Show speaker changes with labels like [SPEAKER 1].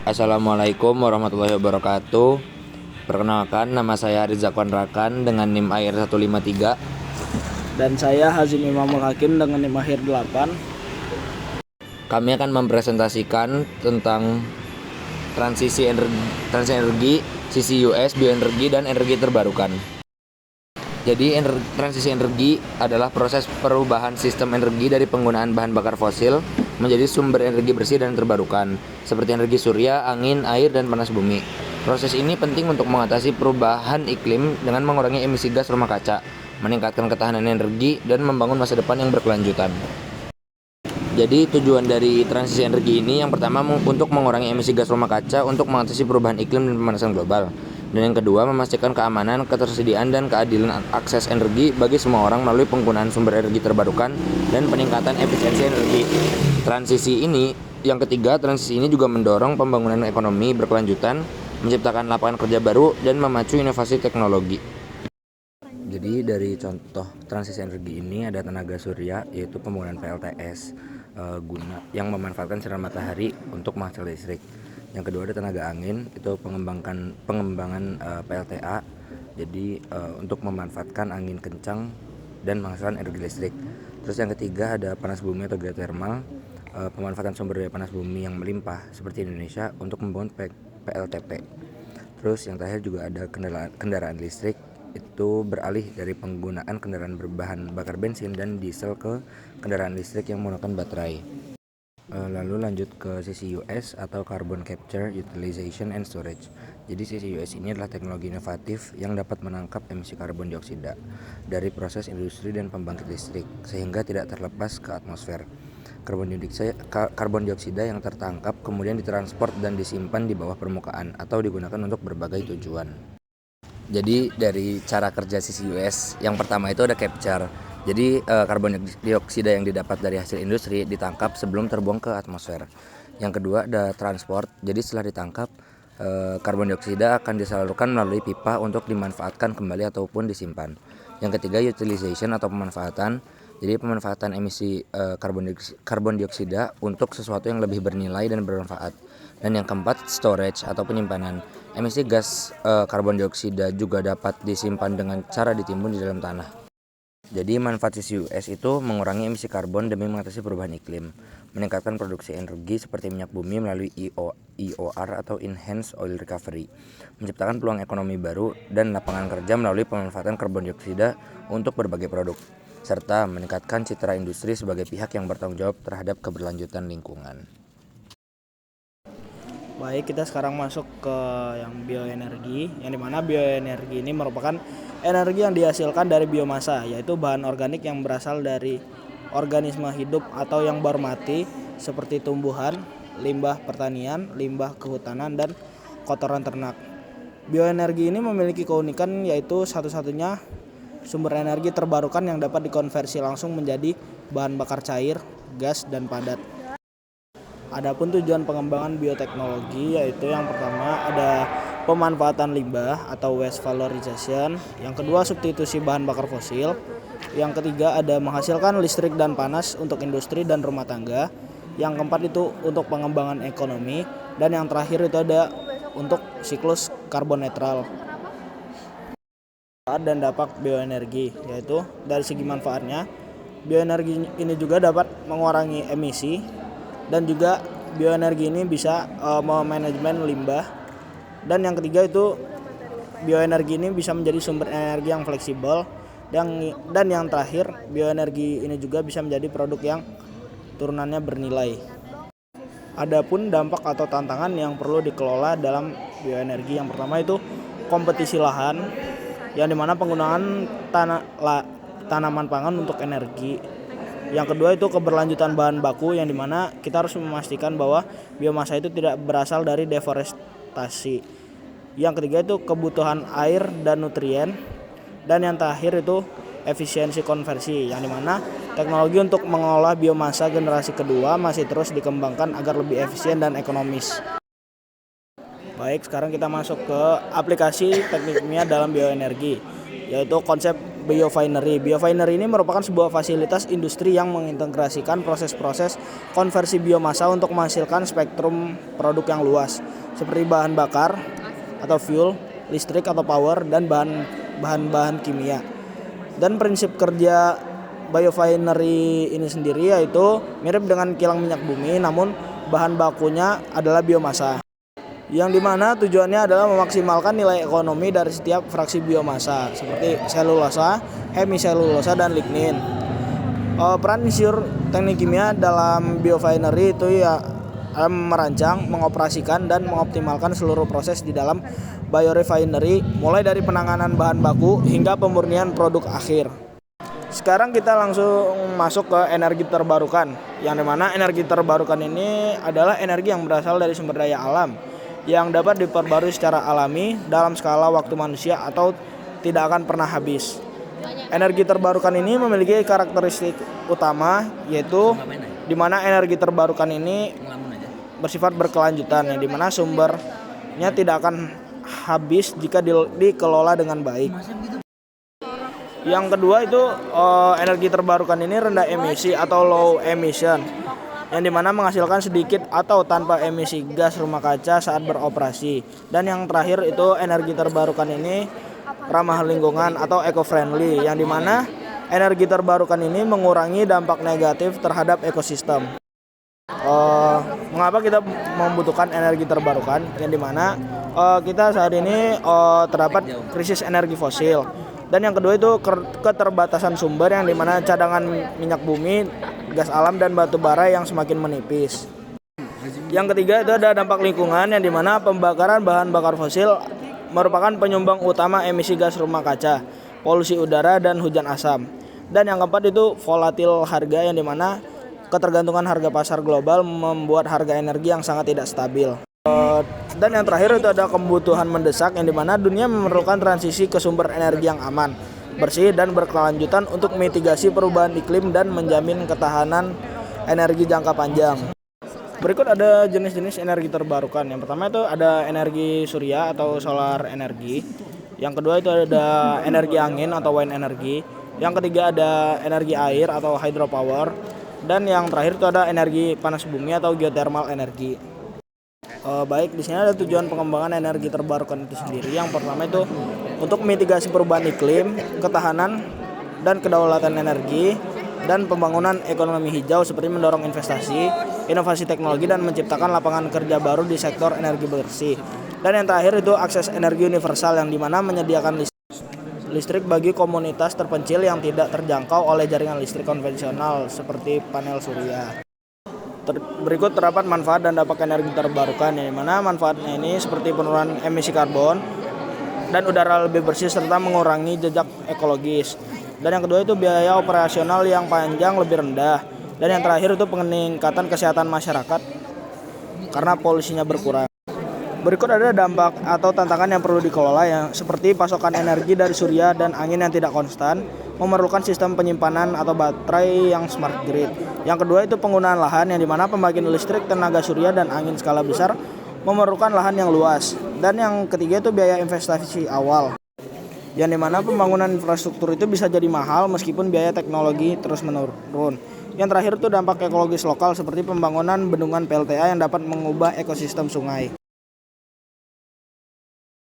[SPEAKER 1] Assalamualaikum warahmatullahi wabarakatuh. Perkenalkan, nama saya Rizak Konrakan dengan NIM AIR 153.
[SPEAKER 2] Dan saya Hazim Imamul Hakim dengan NIM AIR 8.
[SPEAKER 1] Kami akan mempresentasikan tentang transisi energi, CCUS, bioenergi, dan energi terbarukan. Jadi transisi energi adalah proses perubahan sistem energi dari penggunaan bahan bakar fosil menjadi sumber energi bersih dan terbarukan, seperti energi surya, angin, air, dan panas bumi. Proses ini penting untuk mengatasi perubahan iklim dengan mengurangi emisi gas rumah kaca, meningkatkan ketahanan energi, dan membangun masa depan yang berkelanjutan. Jadi tujuan dari transisi energi ini yang pertama untuk mengurangi emisi gas rumah kaca untuk mengatasi perubahan iklim dan pemanasan global. Dan yang kedua memastikan keamanan, ketersediaan, dan keadilan akses energi bagi semua orang melalui penggunaan sumber energi terbarukan dan peningkatan efisiensi energi. Transisi ini juga mendorong pembangunan ekonomi berkelanjutan, menciptakan lapangan kerja baru, dan memacu inovasi teknologi. Jadi dari contoh transisi energi ini ada tenaga surya, yaitu pembangunan PLTS yang memanfaatkan sinar matahari untuk menghasilkan listrik. Yang kedua ada tenaga angin, itu pengembangan PLTA, jadi untuk memanfaatkan angin kencang dan menghasilkan energi listrik. Terus yang ketiga ada panas bumi atau geothermal, pemanfaatan sumber daya panas bumi yang melimpah seperti Indonesia untuk membangun PLTP. Terus yang terakhir juga ada kendaraan listrik, itu beralih dari penggunaan kendaraan berbahan bakar bensin dan diesel ke kendaraan listrik yang menggunakan baterai. Lalu lanjut ke CCUS atau Carbon Capture, Utilization and Storage. Jadi CCUS ini adalah teknologi inovatif yang dapat menangkap emisi karbon dioksida dari proses industri dan pembangkit listrik sehingga tidak terlepas ke atmosfer. Karbon dioksida yang tertangkap kemudian ditransport dan disimpan di bawah permukaan atau digunakan untuk berbagai tujuan. Jadi dari cara kerja CCUS, yang pertama itu ada capture. Jadi karbon dioksida yang didapat dari hasil industri ditangkap sebelum terbuang ke atmosfer. Yang kedua ada transport. Jadi setelah ditangkap, karbon dioksida akan disalurkan melalui pipa untuk dimanfaatkan kembali ataupun disimpan. Yang ketiga utilization atau pemanfaatan. Jadi pemanfaatan emisi karbon dioksida untuk sesuatu yang lebih bernilai dan bermanfaat. Dan yang keempat storage atau penyimpanan. Emisi gas karbon dioksida juga dapat disimpan dengan cara ditimbun di dalam tanah. Jadi manfaat CCUS itu mengurangi emisi karbon demi mengatasi perubahan iklim, meningkatkan produksi energi seperti minyak bumi melalui EOR atau Enhanced Oil Recovery, menciptakan peluang ekonomi baru dan lapangan kerja melalui pemanfaatan karbon dioksida untuk berbagai produk, serta meningkatkan citra industri sebagai pihak yang bertanggung jawab terhadap keberlanjutan lingkungan.
[SPEAKER 2] Baik, kita sekarang masuk ke yang bioenergi, yang dimana bioenergi ini merupakan energi yang dihasilkan dari biomasa, yaitu bahan organik yang berasal dari organisme hidup atau yang baru mati seperti tumbuhan, limbah pertanian, limbah kehutanan, dan kotoran ternak. Bioenergi ini memiliki keunikan yaitu satu-satunya sumber energi terbarukan yang dapat dikonversi langsung menjadi bahan bakar cair, gas, dan padat. Adapun tujuan pengembangan bioteknologi yaitu yang pertama ada pemanfaatan limbah atau waste valorization, yang kedua substitusi bahan bakar fosil, yang ketiga ada menghasilkan listrik dan panas untuk industri dan rumah tangga, yang keempat itu untuk pengembangan ekonomi, dan yang terakhir itu ada untuk siklus karbon netral. Manfaat dan dampak bioenergi, yaitu dari segi manfaatnya bioenergi ini juga dapat mengurangi emisi, dan juga bioenergi ini bisa memanajemen limbah, dan yang ketiga itu bioenergi ini bisa menjadi sumber energi yang fleksibel, dan yang terakhir bioenergi ini juga bisa menjadi produk yang turunannya bernilai. Adapun dampak atau tantangan yang perlu dikelola dalam bioenergi, yang pertama itu kompetisi lahan, yang dimana penggunaan tanaman pangan untuk energi. Yang kedua itu keberlanjutan bahan baku, yang dimana kita harus memastikan bahwa biomasa itu tidak berasal dari deforestasi. Yang ketiga itu kebutuhan air dan nutrien, dan yang terakhir itu efisiensi konversi, yang dimana teknologi untuk mengolah biomasa generasi kedua masih terus dikembangkan agar lebih efisien dan ekonomis. Baik, sekarang kita masuk ke aplikasi teknik kimia dalam bioenergi, yaitu konsep biofinery. Biofinery ini merupakan sebuah fasilitas industri yang mengintegrasikan proses-proses konversi biomasa untuk menghasilkan spektrum produk yang luas, seperti bahan bakar atau fuel, listrik atau power, dan bahan-bahan kimia. Dan prinsip kerja biofinery ini sendiri yaitu mirip dengan kilang minyak bumi, namun bahan bakunya adalah biomasa, yang dimana tujuannya adalah memaksimalkan nilai ekonomi dari setiap fraksi biomasa seperti selulosa, hemiselulosa, dan lignin. Peran Insinyur Teknik Kimia dalam biofinery itu ya merancang, mengoperasikan, dan mengoptimalkan seluruh proses di dalam biorefinery, mulai dari penanganan bahan baku hingga pemurnian produk akhir. Sekarang kita langsung masuk ke energi terbarukan, yang dimana energi terbarukan ini adalah energi yang berasal dari sumber daya alam yang dapat diperbarui secara alami dalam skala waktu manusia atau tidak akan pernah habis. Energi terbarukan ini memiliki karakteristik utama, yaitu di mana energi terbarukan ini bersifat berkelanjutan, yang dimana sumbernya tidak akan habis jika dikelola dengan baik. Yang kedua itu energi terbarukan ini rendah emisi atau low emission, yang dimana menghasilkan sedikit atau tanpa emisi gas rumah kaca saat beroperasi. Dan yang terakhir itu energi terbarukan ini ramah lingkungan atau eco-friendly, yang dimana energi terbarukan ini mengurangi dampak negatif terhadap ekosistem. Mengapa kita membutuhkan energi terbarukan? Yang dimana kita saat ini terdapat krisis energi fosil. Dan yang kedua itu keterbatasan sumber, yang dimana cadangan minyak bumi, gas alam, dan batu bara yang semakin menipis. Yang ketiga itu ada dampak lingkungan, yang dimana pembakaran bahan bakar fosil merupakan penyumbang utama emisi gas rumah kaca, polusi udara, dan hujan asam. Dan yang keempat itu volatil harga, yang dimana ketergantungan harga pasar global membuat harga energi yang sangat tidak stabil. Dan yang terakhir itu ada kebutuhan mendesak, yang dimana dunia memerlukan transisi ke sumber energi yang aman, bersih, dan berkelanjutan untuk mitigasi perubahan iklim dan menjamin ketahanan energi jangka panjang. Berikut ada jenis-jenis energi terbarukan. Yang pertama itu ada energi surya atau solar energi. Yang kedua itu ada energi angin atau wind energy. Yang ketiga ada energi air atau hydropower. Dan yang terakhir itu ada energi panas bumi atau geothermal energi. Baik, di sini ada tujuan pengembangan energi terbarukan itu sendiri. Yang pertama itu untuk mitigasi perubahan iklim, ketahanan dan kedaulatan energi, dan pembangunan ekonomi hijau seperti mendorong investasi, inovasi teknologi, dan menciptakan lapangan kerja baru di sektor energi bersih. Dan yang terakhir itu akses energi universal, yang dimana menyediakan listrik bagi komunitas terpencil yang tidak terjangkau oleh jaringan listrik konvensional seperti panel surya. Berikut terdapat manfaat dan dampak energi terbarukan, yang dimana manfaatnya ini seperti penurunan emisi karbon dan udara lebih bersih serta mengurangi jejak ekologis. Dan yang kedua itu biaya operasional yang panjang lebih rendah. Dan yang terakhir itu peningkatan kesehatan masyarakat karena polusinya berkurang. Berikut ada dampak atau tantangan yang perlu dikelola, yang seperti pasokan energi dari surya dan angin yang tidak konstan, memerlukan sistem penyimpanan atau baterai yang smart grid. Yang kedua itu penggunaan lahan, yang dimana pembagian listrik tenaga surya dan angin skala besar memerlukan lahan yang luas. Dan yang ketiga itu biaya investasi awal, yang dimana pembangunan infrastruktur itu bisa jadi mahal meskipun biaya teknologi terus menurun. Yang terakhir itu dampak ekologis lokal seperti pembangunan bendungan PLTA yang dapat mengubah ekosistem sungai.